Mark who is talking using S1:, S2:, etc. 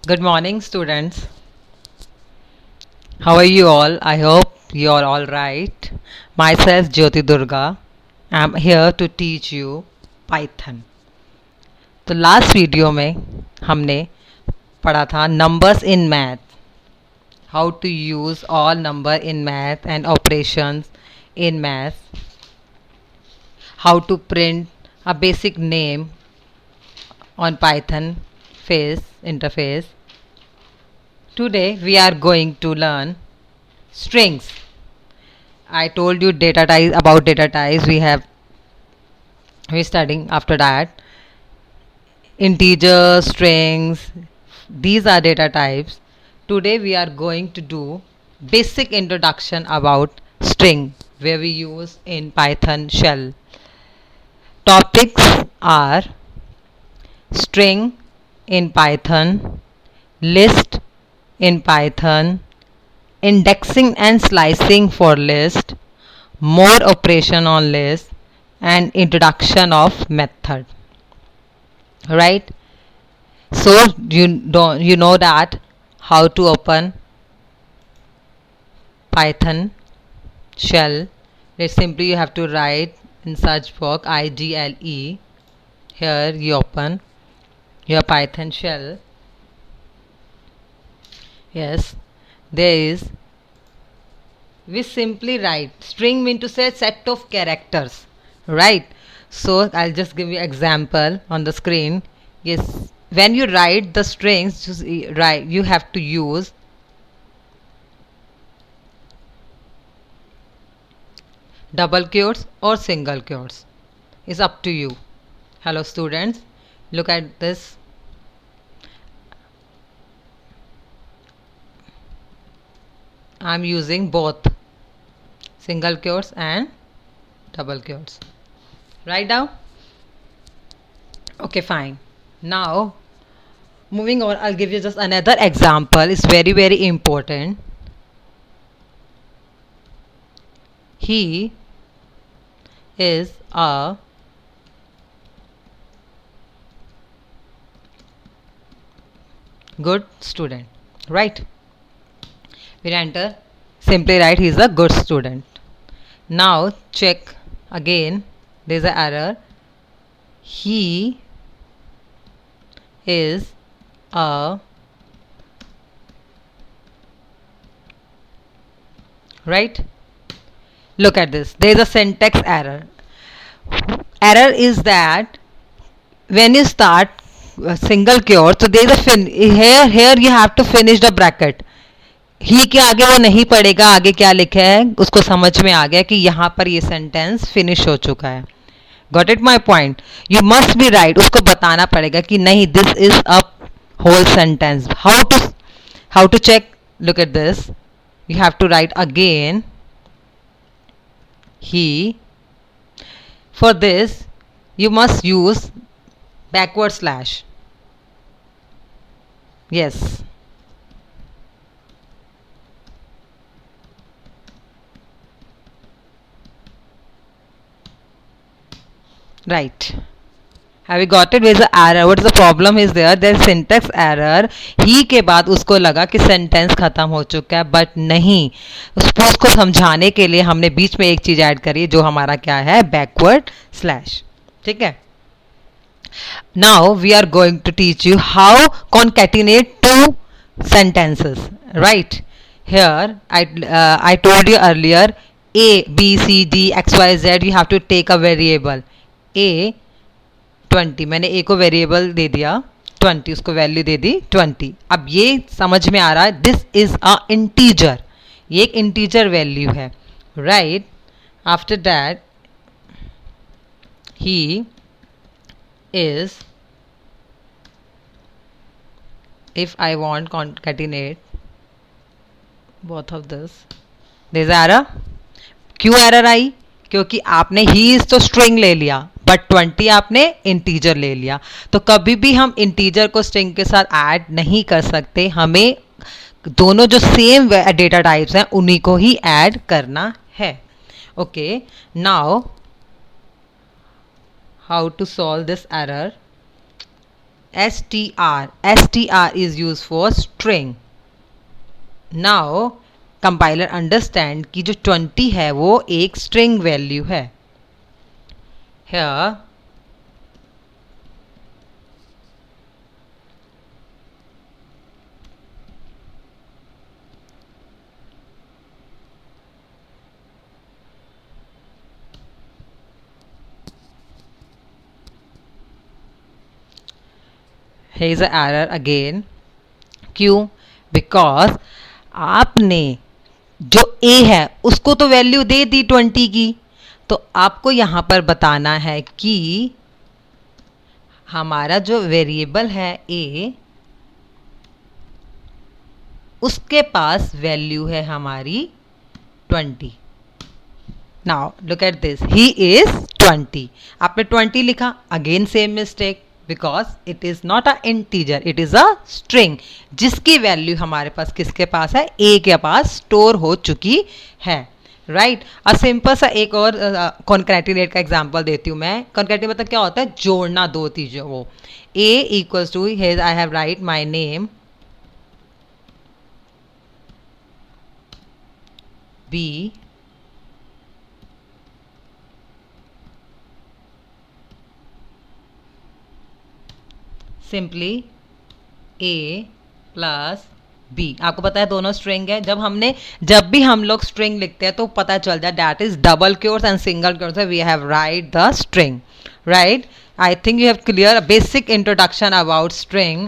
S1: Good morning, students. How are you all? I hope you are all right. Myself, Jyoti Durga. I'm here to teach you Python. तो last video में हमने पढ़ा था numbers in math, how to use all number in math and operations in math, how to print a basic name on Python face interface. Today we are going to learn strings. I told you data types, about data types we studying after that. Integer, strings, these are data types. Today we are going to do basic introduction about string where we use in Python shell. Topics are string in Python, list in Python, indexing and slicing for list, more operation on list, and introduction of method. Right? So you know that how to open Python shell. It's simply you have to write in search box IGLE. Here you open your Python shell. Yes, there is. We simply write string mean to say set of characters, right? So I'll just give you example on the screen. Yes, when you write the strings, just write, you have to use double quotes or single quotes. It's up to you. Hello students, look at this. I'm using both single quotes and double quotes. Write down. Okay, fine. Now moving on, I'll give you just another example. It's very important. He is a good student, right? We enter, simply write he is a good student. Now check again, there is an error. He is a right. Look at this, there is a syntax error. Error is that when you start a single quote, so there is a here you have to finish the bracket. ही के आगे वो नहीं पढ़ेगा, आगे क्या लिखा है उसको समझ में आ गया कि यहाँ पर ये सेंटेंस फिनिश हो चुका है. Got it my point. You must be right, उसको बताना पड़ेगा कि नहीं this is a whole sentence. How to check, look at this, you have to write again he. For this you must use backward slash. Yes, right. Have you got it? Where is the error? What is the problem is there? There is syntax error. ही के बाद उसको लगा कि sentence खत्म हो चुका है, but नहीं. उसको समझाने के लिए हमने बीच में एक चीज ऐड करी जो हमारा क्या है, बैकवर्ड स्लैश. ठीक है. Now we are going to teach you how concatenate two sentences. Right? Here I told you earlier A, B, C, D, X, Y, Z. You have to take a variable A 20. मैंने A को variable दे दिया 20, उसको value दे दी 20. अब ये समझ में आ रहा है दिस इज अ इंटीजर, ये एक इंटीजर वैल्यू है. Right. After that he is, if I want concatenate both of this, there is error. क्यों एरर आई? क्योंकि आपने ही इज तो स्ट्रिंग ले लिया बट 20 आपने इंटीजर ले लिया. तो कभी भी हम इंटीजर को स्ट्रिंग के साथ ऐड नहीं कर सकते, हमें दोनों जो सेम डेटा टाइप्स हैं उन्हीं को ही ऐड करना है. Okay, now how to solve this error. str is used for string. Now compiler understand कि जो 20 है वो एक स्ट्रिंग वैल्यू है. Here is an error again. क्यों? बिकॉज आपने जो a है उसको तो वैल्यू दे दी 20 की, तो आपको यहाँ पर बताना है कि हमारा जो वेरिएबल है a उसके पास वैल्यू है हमारी 20. Now look at this, he is 20. आपने 20 लिखा, again same mistake, because it is not a integer, it is a string जिसकी वैल्यू हमारे पास किसके पास है, ए के पास स्टोर हो चुकी है. राइट. अ सिंपल सा एक और कॉन्कैटिनेट का एग्जांपल देती हूँ मैं. कॉन्कैटिनेट मतलब क्या होता है, जोड़ना दो चीजों को. A equals to, here I have write my name, B simply a plus b. आपको पता है दोनों स्ट्रिंग है. जब भी हम लोग स्ट्रिंग लिखते हैं तो पता चल जाए that is double quotes and single quotes, we have write the string. Right. I think you have clear a basic introduction about string.